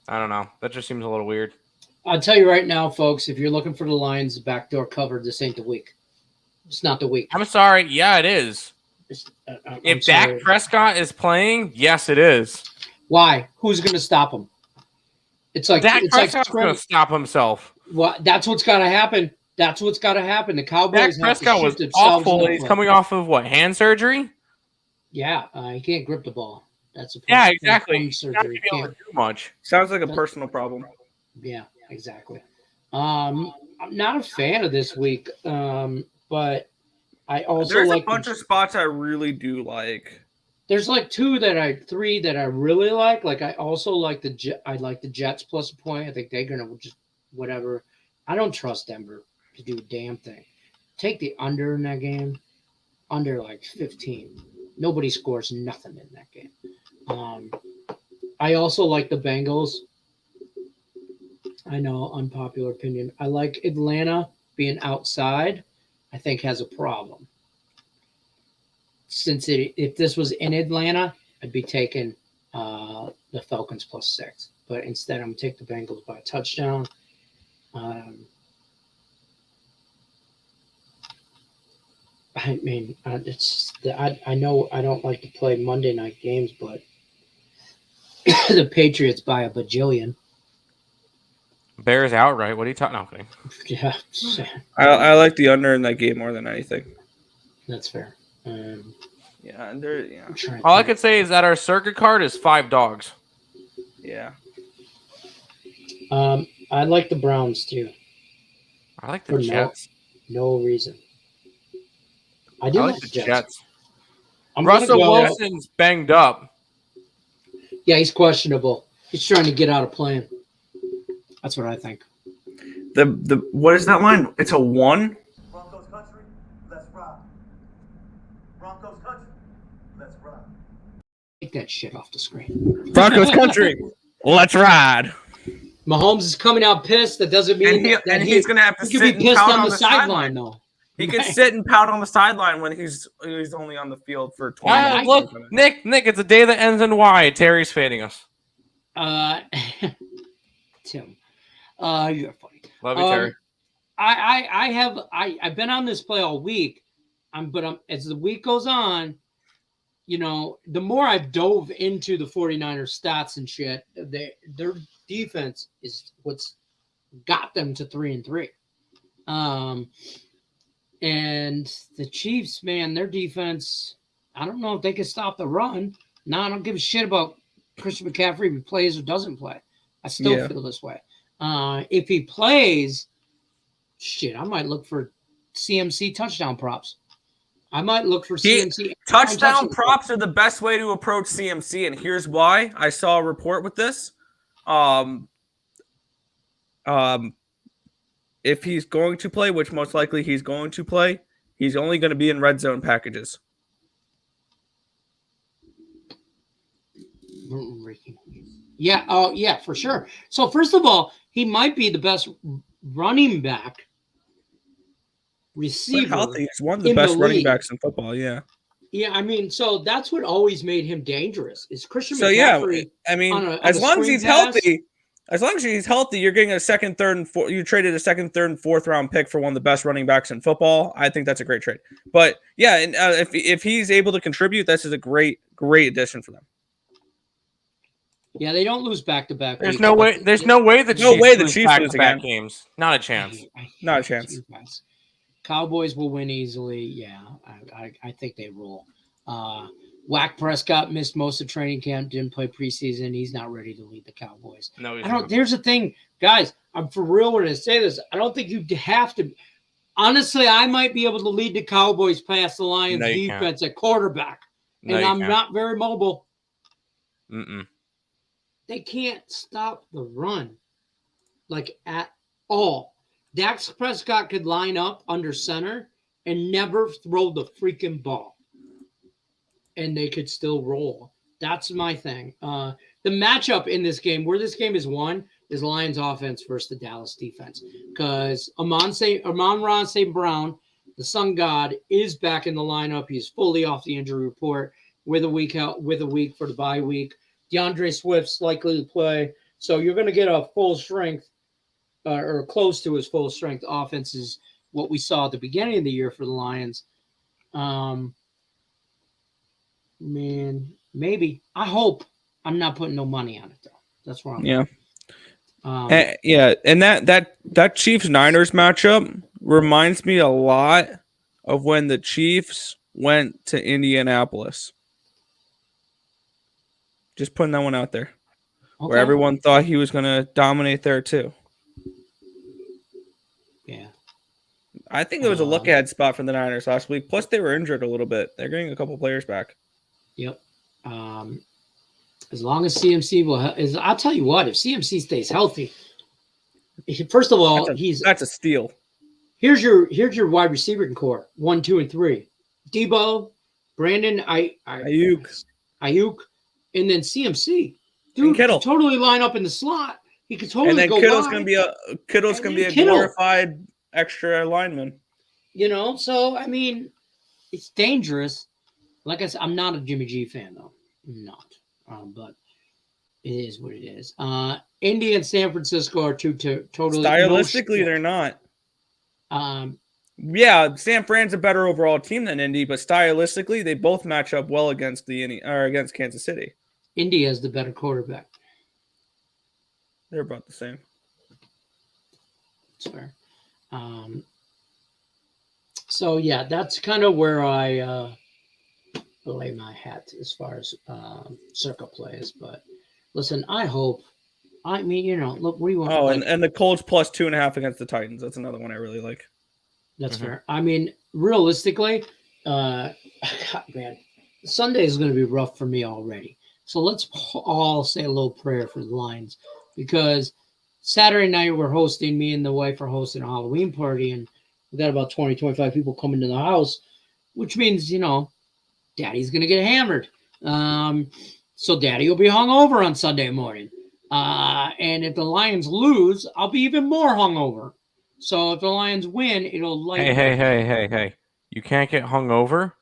I don't know. That just seems a little weird. I'll tell you right now, folks, if you're looking for the Lions backdoor cover, this ain't the week. It's not the week. I'm sorry. Yeah, it is. If Dak Prescott is playing, yes, it is. Why? Who's going to stop him? It's like Dak Prescott's going to stop himself. Well, that's what's got to happen. That's what's got to happen. The Cowboys. Dak Prescott was awful. He's coming off of what, hand surgery? Yeah, he can't grip the ball. That's a problem. Yeah, exactly. Surgery. Not able to do much. Sounds like a personal problem. Yeah, exactly. I'm not a fan of this week, but I also there's a bunch of spots I really do like. There's like three that I really like. Like I also like the Jets +1 point. I think they're gonna just whatever. I don't trust Denver to do a damn thing. Take the under in that game. Under like 15. Nobody scores nothing in that game. I also like the Bengals. I know, unpopular opinion. I like Atlanta being outside. I think has a problem. If this was in Atlanta, I'd be taking the Falcons +6. But instead, I'm going to take the Bengals by a touchdown. I mean, I know I don't like to play Monday night games, but the Patriots by a bajillion. Bears outright. What are you talking about? Yeah. I like the under in that game more than anything. That's fair. Yeah, and there. Yeah. All I could say is that our circuit card is 5 dogs. Yeah. I like the Browns too. I like the Jets. No reason. I do like the Jets. Russell Wilson's banged up. Yeah, he's questionable. He's trying to get out of playing. That's what I think. The what is that line? It's a 1. Broncos country, let's ride. Broncos country, let's ride. Take that shit off the screen. Broncos country, let's ride. Mahomes is coming out pissed. That doesn't mean he's going to have to sit and and pout on the sideline, though. He can sit and pout on the sideline when he's only on the field for 20 minutes. Look, Nick, it's a day that ends in Y. Terry's fading us. Tim, you're funny. Love you, Terry. I've been on this play all week. But as the week goes on, the more I've dove into the 49ers stats and shit, their defense is what's got them to 3-3. And the Chiefs, man, their defense, I don't know if they can stop the run. No, I don't give a shit about Christian McCaffrey if he plays or doesn't play. I still feel this way. If he plays, shit, I might look for CMC touchdown props. I might look for CMC. Touchdown props are the best way to approach CMC, and here's why. I saw a report with this. If he's going to play, which most likely he's going to play, he's only going to be in red zone packages. Yeah, yeah, for sure. So first of all, he might be the best running back receiver. Healthy. He's one of the best running backs in football. Yeah. Yeah, I mean, so that's what always made him dangerous. Is Christian McCaffrey? Yeah, I mean, as long as he's healthy. As long as he's healthy, you're getting a second, third, and fourth. You traded a second, third, and fourth round pick for one of the best running backs in football. I think that's a great trade. But yeah, and if he's able to contribute, this is a great addition for them. Yeah, they don't lose back-to-back. There's no way the Chiefs lose back games. Not a chance. Not a chance. Cowboys will win easily. Yeah, I think they roll. Whack Prescott missed most of training camp, didn't play preseason. He's not ready to lead the Cowboys. No, he's not. There's the thing, guys. I'm for real when I say this. I don't think you have to. Honestly, I might be able to lead the Cowboys past the Lions defense at quarterback, and I'm not very mobile. They can't stop the run, like at all. Dak Prescott could line up under center and never throw the freaking ball, and they could still roll. That's my thing. The matchup in this game, where this game is won, is Lions offense versus the Dallas defense. Because Amon-Ra St. Brown, the Sun God, is back in the lineup. He's fully off the injury report with a week for the bye week. DeAndre Swift's likely to play. So you're going to get a full strength or close to his full strength offense is what we saw at the beginning of the year for the Lions. Man, maybe. I hope. I'm not putting no money on it, though. That's where I'm at. And that Chiefs-Niners matchup reminds me a lot of when the Chiefs went to Indianapolis. Just putting that one out there. Okay. Where everyone thought he was going to dominate there, too. Yeah. I think it was a look-ahead spot for the Niners last week. Plus, they were injured a little bit. They're getting a couple players back. Yep. As long as CMC will, I'll tell you what, if CMC stays healthy, first of all, that's a steal. Here's your wide receiving core 1, 2, and 3: Debo, Brandon, Ayuk, and then CMC. Dude, Kittle totally line up in the slot. He could totally go Kittle's wide. Kittle's gonna be a glorified extra lineman. So I mean, it's dangerous. Like I said, I'm not a Jimmy G fan though. I'm not. But it is what it is. Indy and San Francisco are two totally stylistically they're not. Yeah, San Fran's a better overall team than Indy, but stylistically they both match up well against against Kansas City. Indy has the better quarterback. They're about the same. That's fair. So yeah, that's kind of where I lay my hat as far as circuit plays. But listen, I hope I mean, look, what do you want? Oh, and the Colts plus 2.5 against the Titans. That's another one I really like. That's fair. I mean, realistically, God, man, Sunday is going to be rough for me already. So let's all say a little prayer for the Lions, because Saturday night we're hosting, me and the wife are hosting a Halloween party, and we got about 20, 25 people coming to the house, which means, Daddy's going to get hammered. So Daddy will be hungover on Sunday morning. And if the Lions lose, I'll be even more hungover. So if the Lions win, it'll Hey. You can't get hungover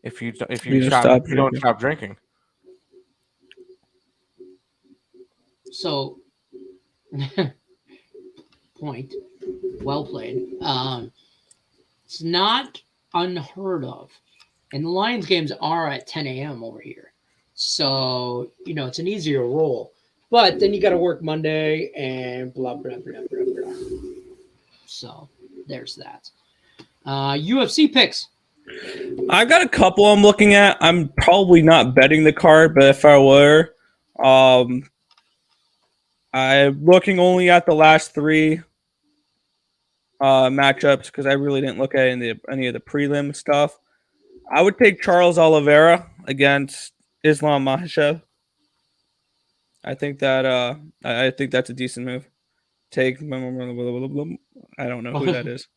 if you don't stop drinking. So point. Well played. It's not unheard of. And the Lions games are at 10 a.m. over here. So, it's an easier roll. But then you got to work Monday and blah, blah, blah, blah, blah. So there's that. UFC picks. I've got a couple I'm looking at. I'm probably not betting the card, but if I were, I'm looking only at the last 3 matchups because I really didn't look at any of the prelim stuff. I would take Charles Oliveira against Islam Makhachev. I think that's a decent move. I don't know who that is.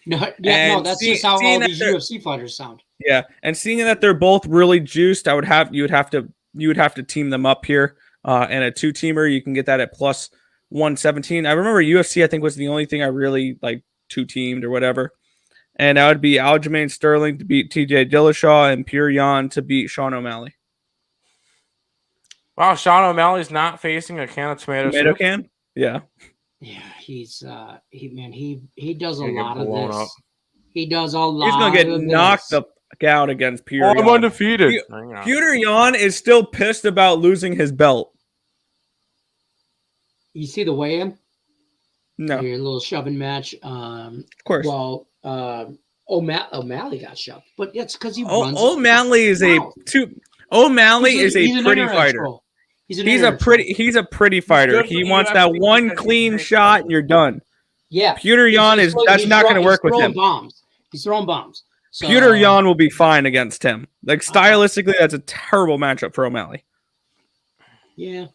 That's just how all these UFC fighters sound. Yeah, and seeing that they're both really juiced, you would have to team them up here. And a 2-teamer, you can get that at plus 117. I remember UFC, I think, was the only thing I really like 2-teamed or whatever. And that would be Aljamain Sterling to beat TJ Dillashaw and Pure Yan to beat Sean O'Malley. Wow, Sean O'Malley's not facing a can of tomato can? Yeah. Yeah, he does a lot of this. Up. He does a lot. He's gonna get knocked out against Pure Yan. I'm undefeated. Pure Yan is still pissed about losing his belt. You see the weigh-in? No. Your little shoving match. Of course. Well, O'Malley got shoved, but it's because he runs. O'Malley is O'Malley is a pretty fighter. He's a pretty fighter. He wants that one clean shot and you're done. Yeah. Pure Yan that's not going to work with him. He's throwing bombs. So, Pure Yan will be fine against him. Like stylistically, that's a terrible matchup for O'Malley. Yeah.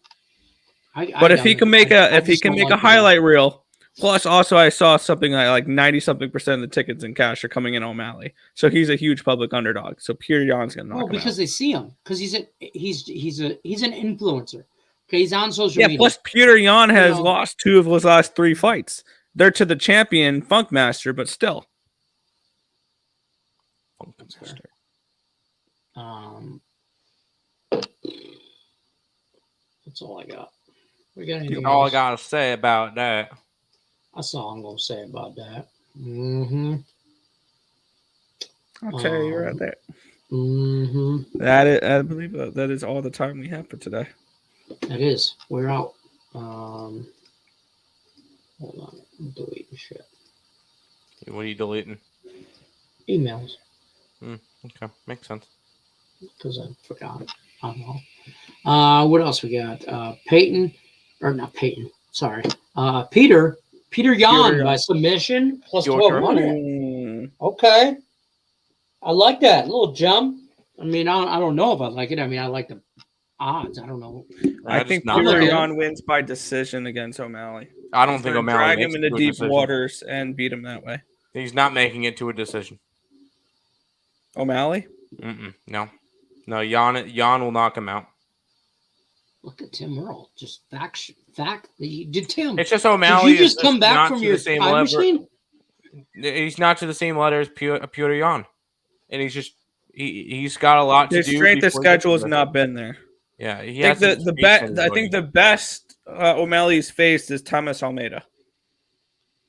But if he can make a highlight reel, plus also I saw something like 90-something% of the tickets in cash are coming in O'Malley, so he's a huge public underdog. So Pure Yan's gonna knock him because out. they see him because he's an influencer. Okay, he's on social media. Plus Pure Yan has lost 2 of his last 3 fights. They're to the champion Funkmaster, but still. Funkmaster. That's all I got. All I gotta say about that. That's all I'm gonna say about that. Mm-hmm. I'll tell you right there. Mm-hmm. I believe that is all the time we have for today. That is. We're out. Hold on. I'm deleting shit. What are you deleting? Emails. Okay, makes sense. Because I forgot it. I don't know. What else we got? Peyton, or not Peyton. Sorry. Peter Yan by submission plus 1200. Okay. I like that. A little jump. I mean, I don't know if I like it. I mean, I like the odds. I don't know. I think Peter Yan wins by decision against O'Malley. I don't think O'Malley drag him into deep waters and beat him that way. He's not making it to a decision. O'Malley? No. Yan will knock him out. Look at Tim Earl. Just fact. Did Tim? It's just O'Malley. Did you just come back from your time machine? He's not to the same letter as Pure Yan, and he's got a lot to do. His strength of schedule has not been there. Yeah, I think the best O'Malley's faced is Thomas Almeida.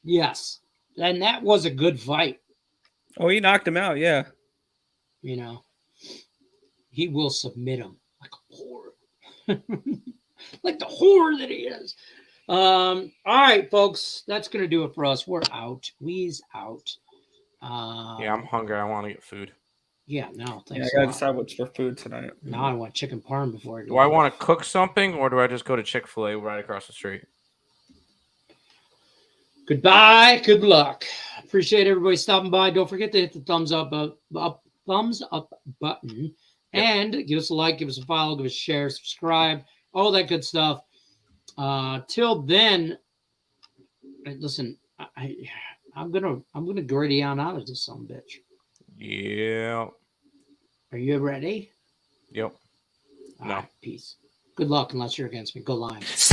Yes, and that was a good fight. Oh, he knocked him out. Yeah. He will submit him like a whore. Like the whore that he is. All right, folks. That's going to do it for us. We're out. We's out. Yeah, I'm hungry. I want to get food. Yeah, no, Yeah, thanks. I gotta decide what's for food tonight. Now I want chicken parm before I Do I want to cook something, or do I just go to Chick-fil-A right across the street? Goodbye. Good luck. Appreciate everybody stopping by. Don't forget to hit the thumbs up button and give us a like, give us a follow, give us a share, subscribe, all that good stuff. Till then, listen, I'm gonna gritty on out of this son of a bitch. Yeah. Are you ready? Yep. No. Right, peace. Good luck unless you're against me. Go Lions.